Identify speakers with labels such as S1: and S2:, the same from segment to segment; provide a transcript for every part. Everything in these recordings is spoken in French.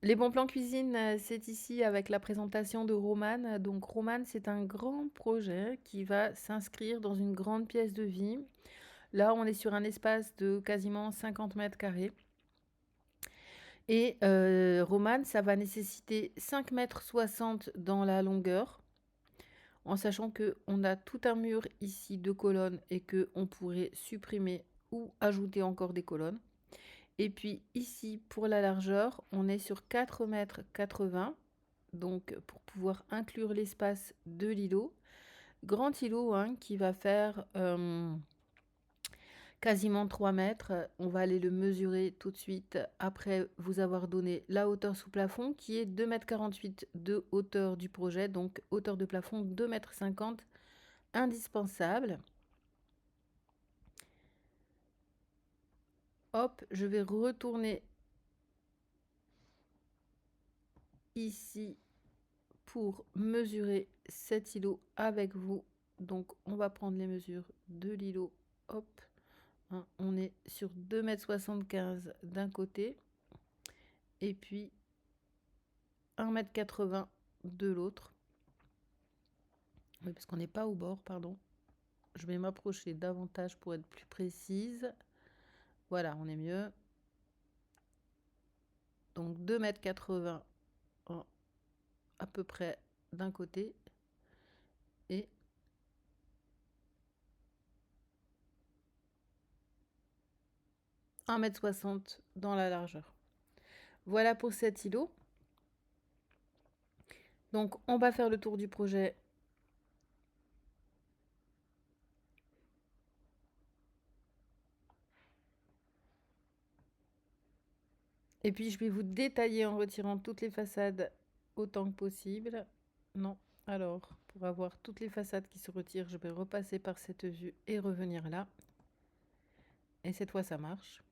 S1: Les bons plans cuisine, c'est ici avec la présentation de Roman. Donc Roman, c'est un grand projet qui va s'inscrire dans une grande pièce de vie. Là, on est sur un espace de quasiment 50 mètres carrés. Et Roman, ça va nécessiter 5,60 m dans la longueur, en sachant qu'on a tout un mur ici de colonnes et qu'on pourrait supprimer ou ajouter encore des colonnes. Et puis ici, pour la largeur, on est sur 4,80 m, donc pour pouvoir inclure l'espace de l'îlot. Grand îlot hein, qui va faire quasiment 3 mètres. On va aller le mesurer tout de suite après vous avoir donné la hauteur sous plafond qui est 2,48 m de hauteur du projet, donc hauteur de plafond 2,50 m indispensable. Hop, je vais retourner ici pour mesurer cet îlot avec vous. Donc on va prendre les mesures de l'îlot. Hop, hein, on est sur 2,75 m d'un côté et puis 1,80 m de l'autre. Oui, parce qu'on n'est pas au bord, pardon. Je vais m'approcher davantage pour être plus précise. Voilà, on est mieux. Donc 2,80 m à peu près d'un côté et 1,60 m dans la largeur. Voilà pour cet îlot. Donc on va faire le tour du projet. Et puis je vais vous détailler en retirant toutes les façades autant que possible. Non, alors pour avoir toutes les façades qui se retirent, je vais repasser par cette vue et revenir là. Et cette fois ça marche.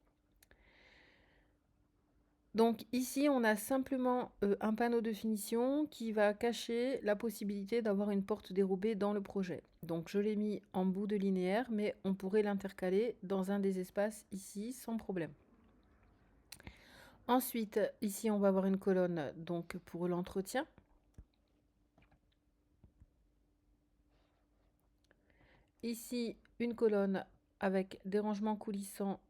S1: Donc ici, on a simplement un panneau de finition qui va cacher la possibilité d'avoir une porte dérobée dans le projet. Donc je l'ai mis en bout de linéaire, mais on pourrait l'intercaler dans un des espaces ici sans problème. Ensuite, ici, on va avoir une colonne donc pour l'entretien. Ici, une colonne avec des rangements coulissants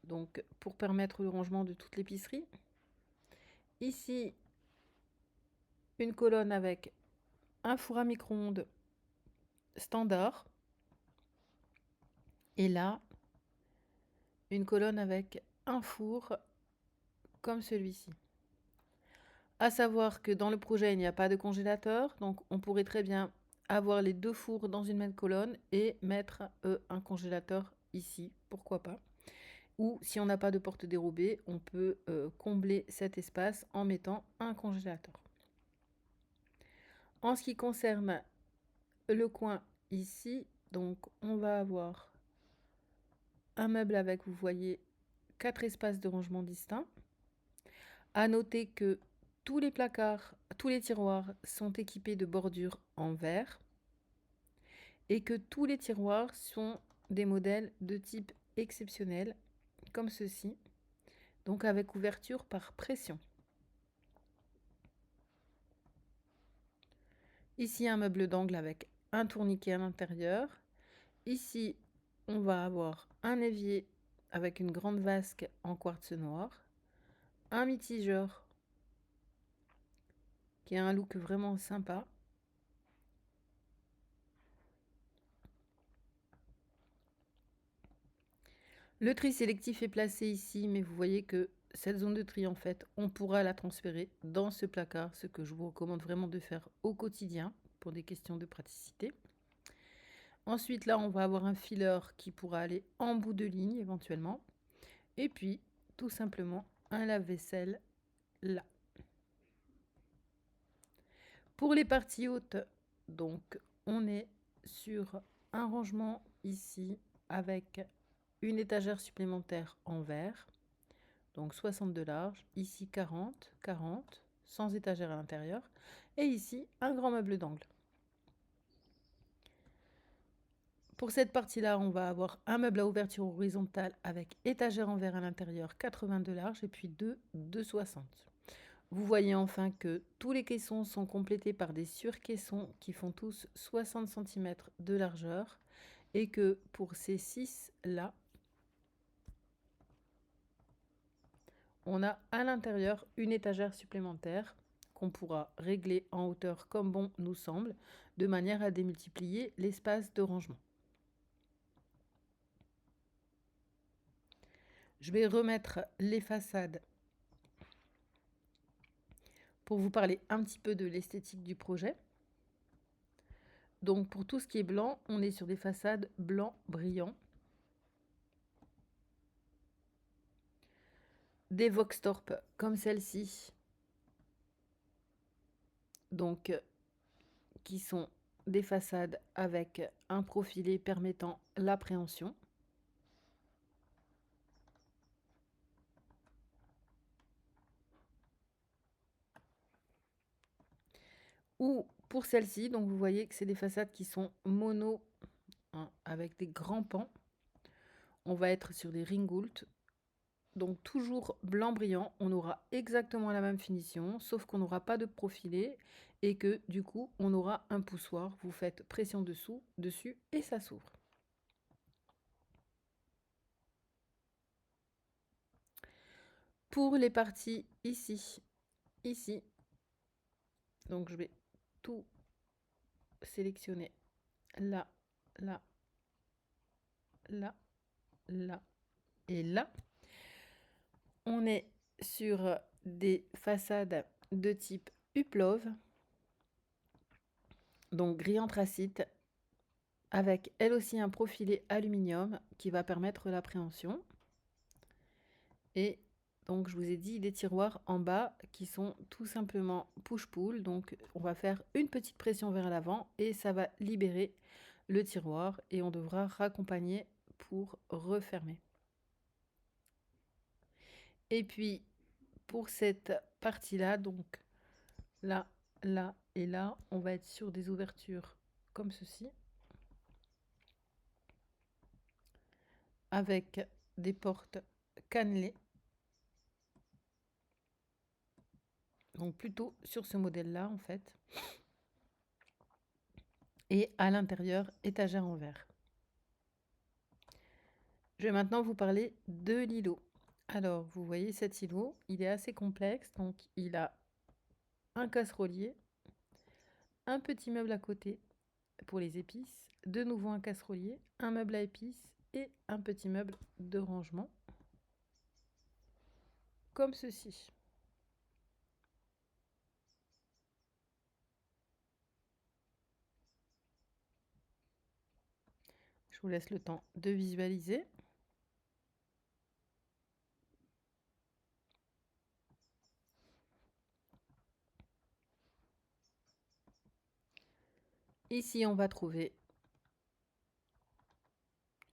S1: donc pour permettre le rangement de toute l'épicerie. Ici, une colonne avec un four à micro-ondes standard. Et là, une colonne avec un four comme celui-ci. À savoir que dans le projet, il n'y a pas de congélateur, donc on pourrait très bien avoir les deux fours dans une même colonne et mettre un congélateur ici, pourquoi pas. Ou si on n'a pas de porte dérobée, on peut combler cet espace en mettant un congélateur. En ce qui concerne le coin ici, donc on va avoir un meuble avec, vous voyez, 4 espaces de rangement distincts. À noter que tous les placards, tous les tiroirs sont équipés de bordures en verre et que tous les tiroirs sont des modèles de type exceptionnel, comme ceci, donc avec ouverture par pression. Ici, un meuble d'angle avec un tourniquet à l'intérieur. Ici, on va avoir un évier avec une grande vasque en quartz noir, un mitigeur qui a un look vraiment sympa. Le tri sélectif est placé ici, mais vous voyez que cette zone de tri, en fait, on pourra la transférer dans ce placard, ce que je vous recommande vraiment de faire au quotidien pour des questions de praticité. Ensuite, là, on va avoir un filer qui pourra aller en bout de ligne éventuellement. Et puis, tout simplement, un lave-vaisselle là. Pour les parties hautes, donc, on est sur un rangement ici avec une étagère supplémentaire en verre. Donc 60 de large, ici 40, 40, sans étagère à l'intérieur. Et ici, un grand meuble d'angle. Pour cette partie-là, on va avoir un meuble à ouverture horizontale avec étagère en verre à l'intérieur, 80 de large, et puis deux de 60. Vous voyez enfin que tous les caissons sont complétés par des surcaissons qui font tous 60 cm de largeur et que pour ces 6 là, on a à l'intérieur une étagère supplémentaire qu'on pourra régler en hauteur comme bon nous semble, de manière à démultiplier l'espace de rangement. Je vais remettre les façades pour vous parler un petit peu de l'esthétique du projet. Donc pour tout ce qui est blanc, on est sur des façades blanc brillant. Des Voxtorp comme celle-ci, donc qui sont des façades avec un profilé permettant l'appréhension. Ou pour celle-ci, donc vous voyez que c'est des façades qui sont mono, hein, avec des grands pans. On va être sur des ringoult, donc toujours blanc brillant. On aura exactement la même finition, sauf qu'on n'aura pas de profilé et que du coup, on aura un poussoir. Vous faites pression dessus et ça s'ouvre. Pour les parties ici, donc je vais tout sélectionner là, là, là, là et là. On est sur des façades de type Uplov, donc gris anthracite, avec elle aussi un profilé aluminium qui va permettre l'appréhension. Et donc je vous ai dit des tiroirs en bas qui sont tout simplement push-pull, donc on va faire une petite pression vers l'avant et ça va libérer le tiroir et on devra raccompagner pour refermer. Et puis pour cette partie-là, donc là, là et là, on va être sur des ouvertures comme ceci, avec des portes cannelées. Donc plutôt sur ce modèle-là en fait. Et à l'intérieur, étagère en verre. Je vais maintenant vous parler de l'îlot. Alors, vous voyez cet îlot, il est assez complexe, donc il a un casserolier, un petit meuble à côté pour les épices, de nouveau un casserolier, un meuble à épices et un petit meuble de rangement, comme ceci. Je vous laisse le temps de visualiser. Ici, on va trouver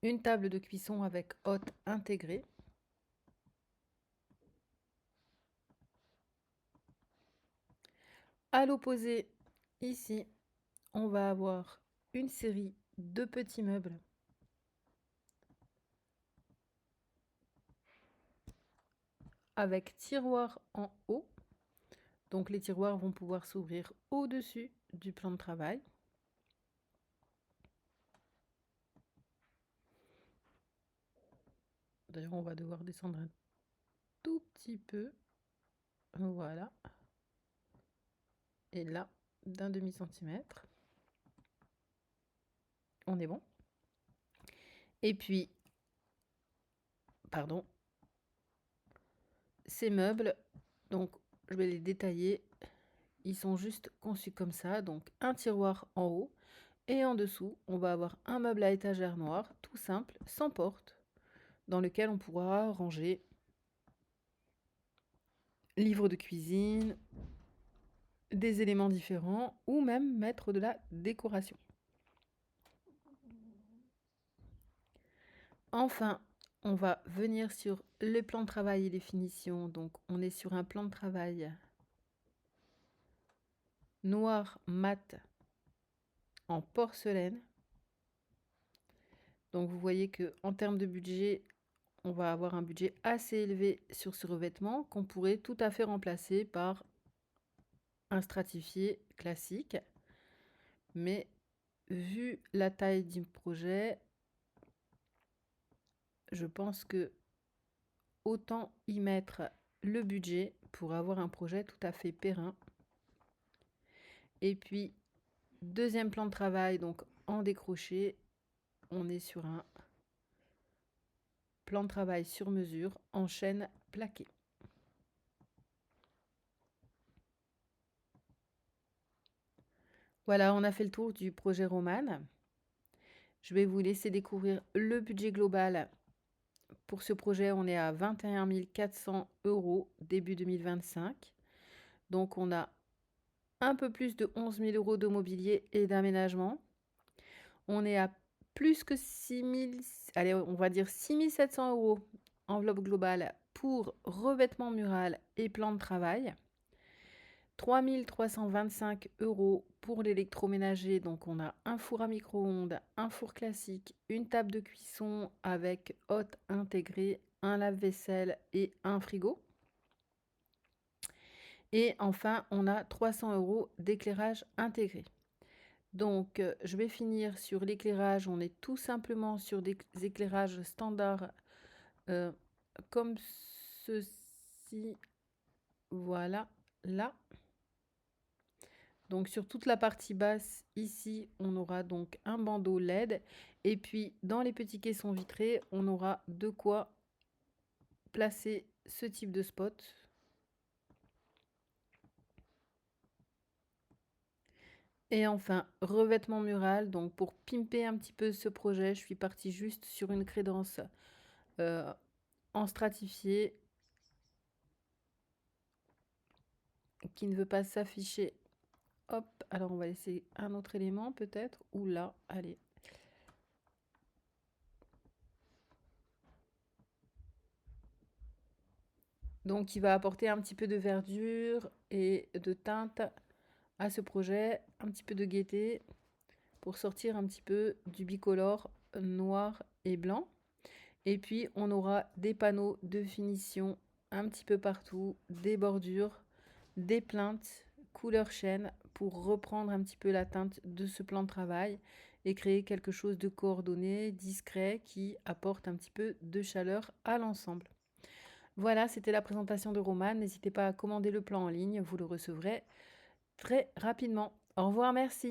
S1: une table de cuisson avec hotte intégrée. À l'opposé, ici, on va avoir une série de petits meubles avec tiroirs en haut. Donc les tiroirs vont pouvoir s'ouvrir au-dessus du plan de travail. D'ailleurs, on va devoir descendre un tout petit peu. Voilà. Et là, d'un demi-centimètre. On est bon. Et puis, pardon, ces meubles, donc je vais les détailler. Ils sont juste conçus comme ça. Donc un tiroir en haut. Et en dessous, on va avoir un meuble à étagère noire, tout simple, sans porte, dans lequel on pourra ranger livres de cuisine, des éléments différents ou même mettre de la décoration. Enfin, on va venir sur le plan de travail et les finitions. Donc on est sur un plan de travail noir mat en porcelaine. Donc vous voyez que en termes de budget, on va avoir un budget assez élevé sur ce revêtement qu'on pourrait tout à fait remplacer par un stratifié classique. Mais vu la taille du projet, je pense que autant y mettre le budget pour avoir un projet tout à fait périn. Et puis, deuxième plan de travail, donc en décroché, on est sur un plan de travail sur mesure en chaîne plaquée. Voilà, on a fait le tour du projet Roman. Je vais vous laisser découvrir le budget global. Pour ce projet, on est à 21 400 € début 2025. Donc, on a un peu plus de 11 000 € de mobilier et d'aménagement. On est à plus que 6 000, allez, on va dire 6 700 € enveloppe globale pour revêtement mural et plan de travail. 3 325 € pour l'électroménager. Donc, on a un four à micro-ondes, un four classique, une table de cuisson avec hotte intégrée, un lave-vaisselle et un frigo. Et enfin, on a 300 € d'éclairage intégré. Donc, je vais finir sur l'éclairage. On est tout simplement sur des éclairages standards comme ceci. Voilà, là. Donc, sur toute la partie basse, ici, on aura donc un bandeau LED. Et puis, dans les petits caissons vitrés, on aura de quoi placer ce type de spot. Et enfin, revêtement mural. Donc, pour pimper un petit peu ce projet, je suis partie juste sur une crédence en stratifié qui ne veut pas s'afficher. Hop, alors on va laisser un autre élément peut-être. Ou là, allez. Donc, il va apporter un petit peu de verdure et de teinte à ce projet, un petit peu de gaieté pour sortir un petit peu du bicolore noir et blanc. Et puis, on aura des panneaux de finition un petit peu partout, des bordures, des plinthes, couleur chêne pour reprendre un petit peu la teinte de ce plan de travail et créer quelque chose de coordonné, discret, qui apporte un petit peu de chaleur à l'ensemble. Voilà, c'était la présentation de Roman. N'hésitez pas à commander le plan en ligne, vous le recevrez très rapidement. Au revoir, merci.